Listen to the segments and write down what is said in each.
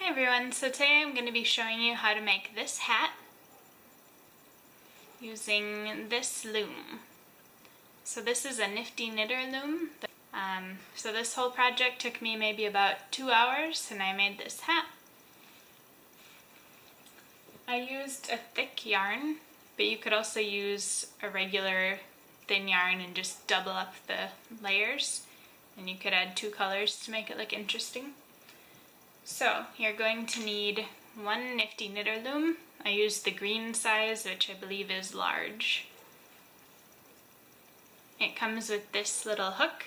Hi everyone, so today I'm going to be showing you how to make this hat using this loom. So this is a Knifty Knitter loom. So this whole project took me maybe about 2 hours and I made this hat. I used a thick yarn, but you could also use a regular thin yarn and just double up the layers, and you could add 2 colors to make it look interesting. So you're going to need one Knifty Knitter loom. I used the green size, which I believe is large. It comes with this little hook.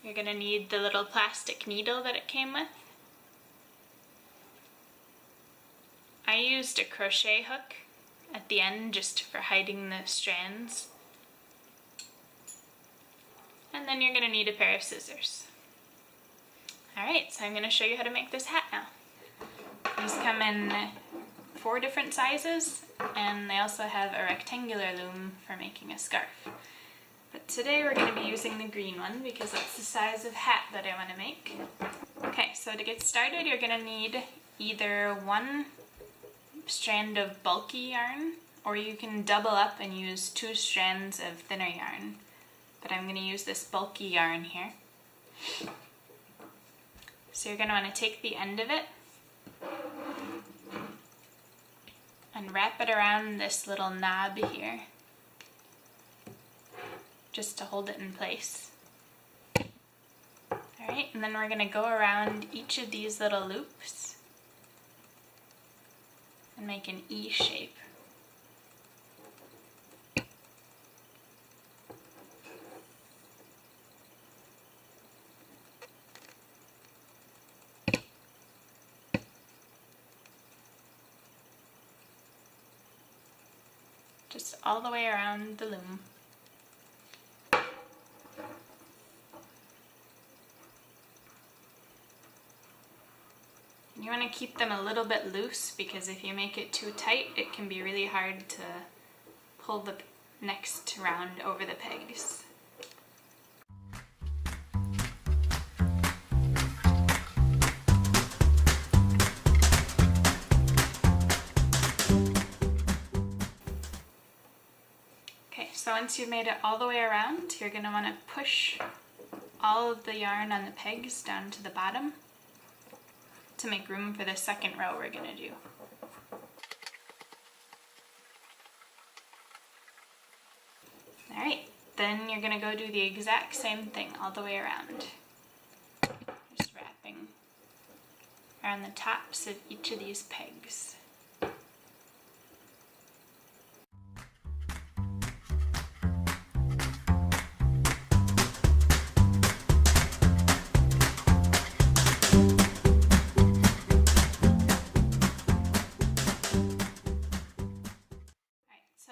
You're going to need the little plastic needle that it came with. I used a crochet hook at the end just for hiding the strands. And then you're going to need a pair of scissors. Alright, so I'm going to show you how to make this hat now. These come in 4 different sizes, and they also have a rectangular loom for making a scarf. But today we're going to be using the green one because that's the size of hat that I want to make. Okay, so to get started you're going to need either one strand of bulky yarn, or you can double up and use 2 strands of thinner yarn. But I'm going to use this bulky yarn here. So you're going to want to take the end of it and wrap it around this little knob here, just to hold it in place. Alright, and then we're going to go around each of these little loops and make an E shape. Just all the way around the loom. You want to keep them a little bit loose because if you make it too tight, it can be really hard to pull the next round over the pegs. So once you've made it all the way around, you're going to want to push all of the yarn on the pegs down to the bottom to make room for the second row we're going to do. Alright, then you're going to go do the exact same thing all the way around. Just wrapping around the tops of each of these pegs.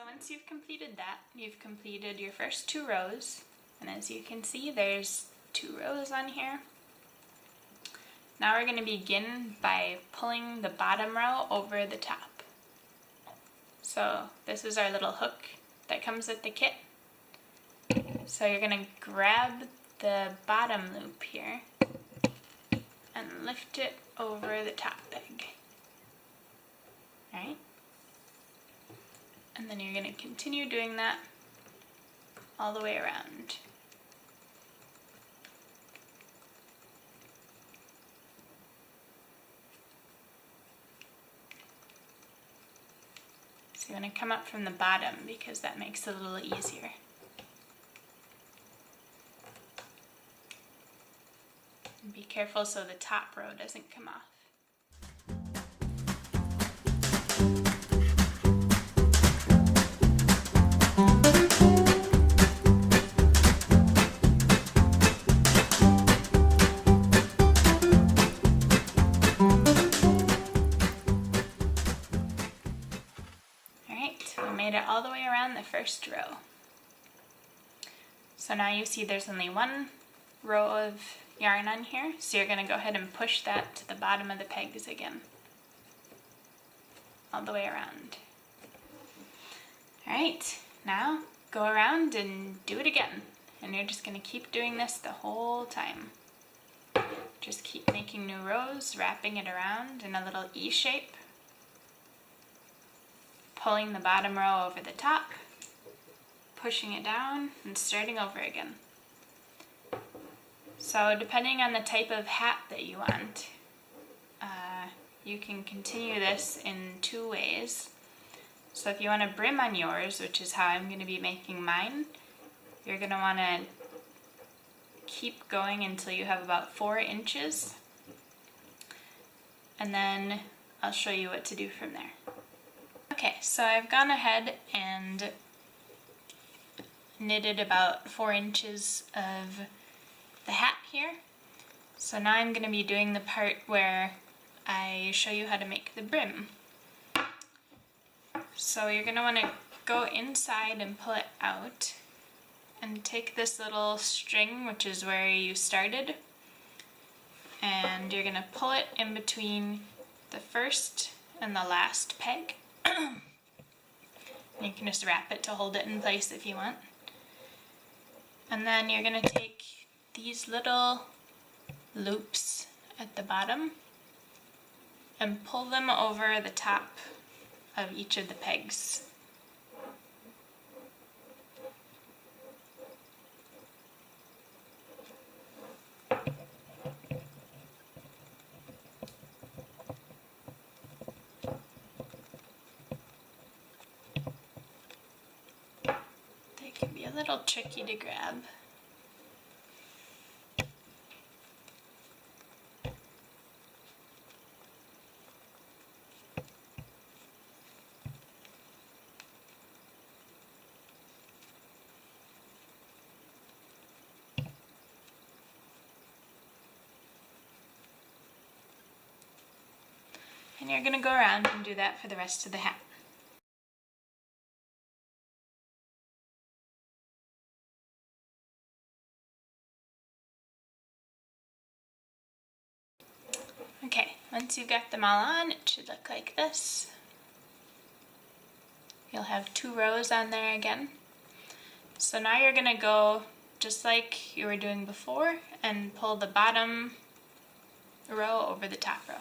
Once you've completed that, you've completed your first 2 rows, and as you can see there's 2 rows on here. Now we're going to begin by pulling the bottom row over the top. So this is our little hook that comes with the kit. So you're going to grab the bottom loop here and lift it over the top peg. Alright? And then you're going to continue doing that all the way around. So you want to come up from the bottom because that makes it a little easier. And be careful so the top row doesn't come off. Made it all the way around the first row. So now you see there's only 1 row of yarn on here, so you're going to go ahead and push that to the bottom of the pegs again, all the way around. Alright, now go around and do it again, and you're just going to keep doing this the whole time. Just keep making new rows, wrapping it around in a little E shape, pulling the bottom row over the top, pushing it down, and starting over again. So depending on the type of hat that you want, you can continue this in two ways. So if you want a brim on yours, which is how I'm going to be making mine, you're going to want to keep going until you have about 4 inches, and then I'll show you what to do from there. Okay, so I've gone ahead and knitted about 4 inches of the hat here. So now I'm going to be doing the part where I show you how to make the brim. So you're going to want to go inside and pull it out and take this little string, which is where you started, and you're going to pull it in between the first and the last peg. You can just wrap it to hold it in place if you want. And then you're going to take these little loops at the bottom and pull them over the top of each of the pegs. They can be a little tricky to grab. And you're going to go around and do that for the rest of the hat. Okay, once you've got them all on, it should look like this. You'll have 2 rows on there again. So now you're going to go just like you were doing before and pull the bottom row over the top row.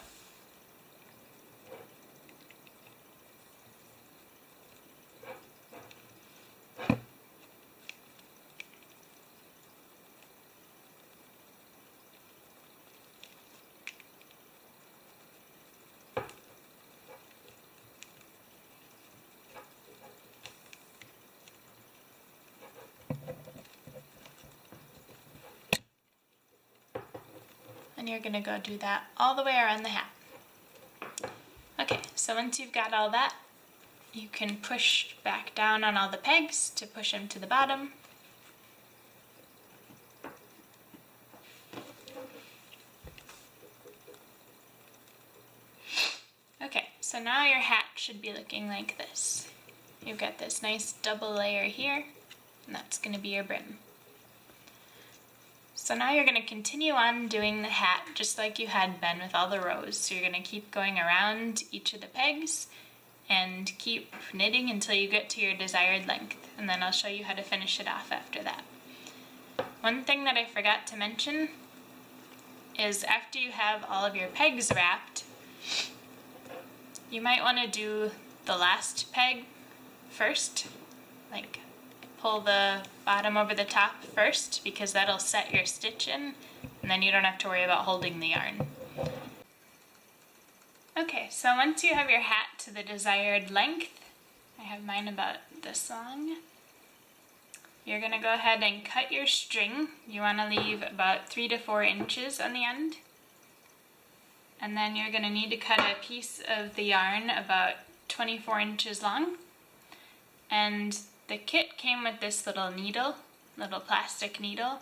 And you're going to go do that all the way around the hat. Okay, so once you've got all that, you can push back down on all the pegs to push them to the bottom. Okay, so now your hat should be looking like this. You've got this nice double layer here, and that's going to be your brim. So now you're going to continue on doing the hat just like you had been with all the rows. So you're going to keep going around each of the pegs and keep knitting until you get to your desired length, and then I'll show you how to finish it off after that. One thing that I forgot to mention is after you have all of your pegs wrapped, you might want to do the last peg first, like pull the bottom over the top first, because that'll set your stitch in, and then you don't have to worry about holding the yarn. Okay, so once you have your hat to the desired length, I have mine about this long, you're going to go ahead and cut your string. You want to leave about 3 to 4 inches on the end. And then you're going to need to cut a piece of the yarn about 24 inches long. And the kit came with this little needle, little plastic needle.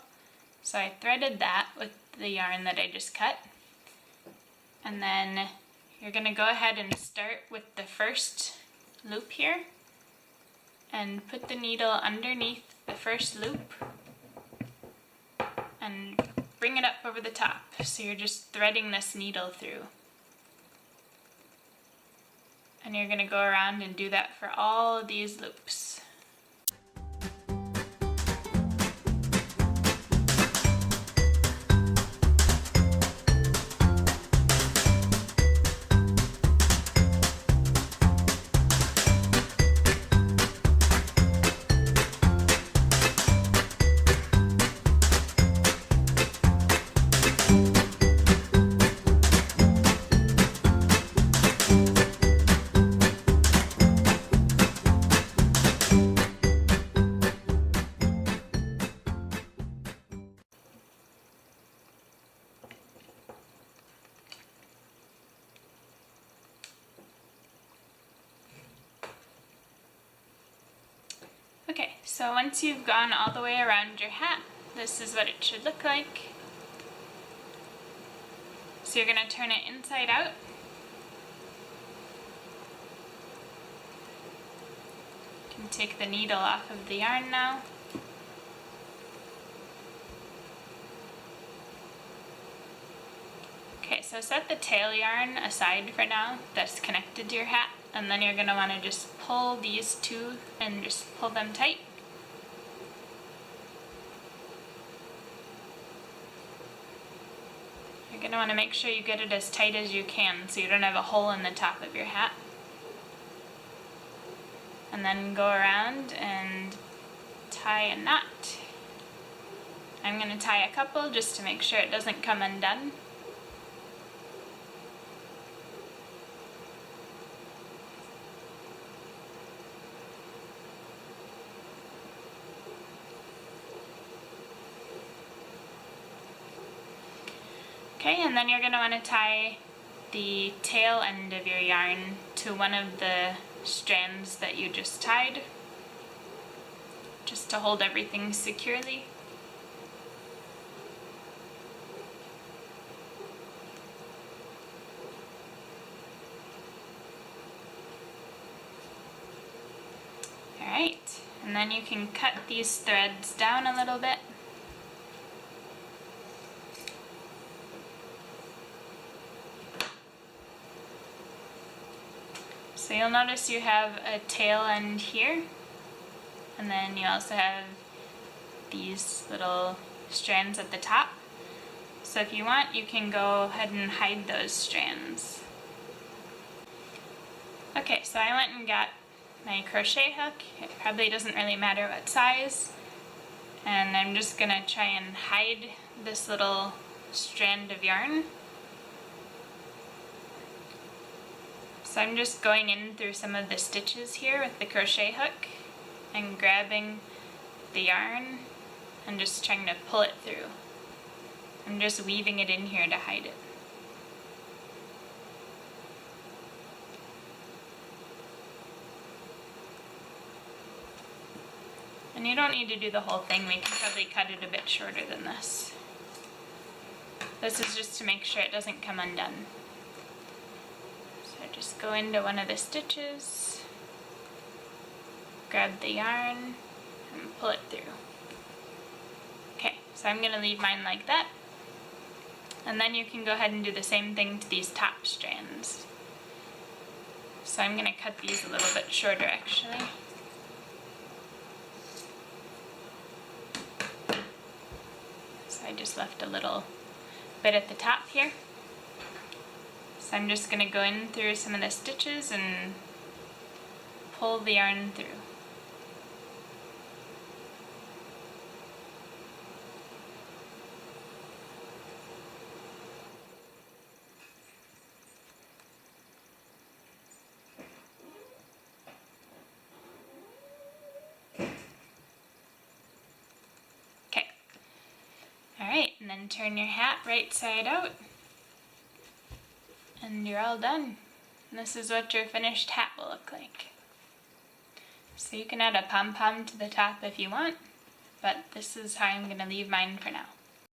So I threaded that with the yarn that I just cut. And then you're going to go ahead and start with the first loop here and put the needle underneath the first loop and bring it up over the top. So you're just threading this needle through. And you're going to go around and do that for all of these loops. So once you've gone all the way around your hat, this is what it should look like. So you're going to turn it inside out. You can take the needle off of the yarn now. Okay, so set the tail yarn aside for now that's connected to your hat, and then you're going to want to just pull these two and just pull them tight. You're going to want to make sure you get it as tight as you can so you don't have a hole in the top of your hat. And then go around and tie a knot. I'm going to tie a couple just to make sure it doesn't come undone. Okay, and then you're going to want to tie the tail end of your yarn to one of the strands that you just tied, just to hold everything securely. Alright, and then you can cut these threads down a little bit. So you'll notice you have a tail end here, and then you also have these little strands at the top. So if you want, you can go ahead and hide those strands. Okay, so I went and got my crochet hook. It probably doesn't really matter what size. And I'm just gonna try and hide this little strand of yarn. So I'm just going in through some of the stitches here with the crochet hook and grabbing the yarn and just trying to pull it through. I'm just weaving it in here to hide it. And you don't need to do the whole thing, we can probably cut it a bit shorter than this. This is just to make sure it doesn't come undone. Just go into one of the stitches, grab the yarn, and pull it through. Okay, so I'm going to leave mine like that. And then you can go ahead and do the same thing to these top strands. So I'm going to cut these a little bit shorter actually. So I just left a little bit at the top here. So I'm just going to go in through some of the stitches and pull the yarn through. Okay. Alright, and then turn your hat right side out. And you're all done. And this is what your finished hat will look like. So you can add a pom-pom to the top if you want, but this is how I'm going to leave mine for now.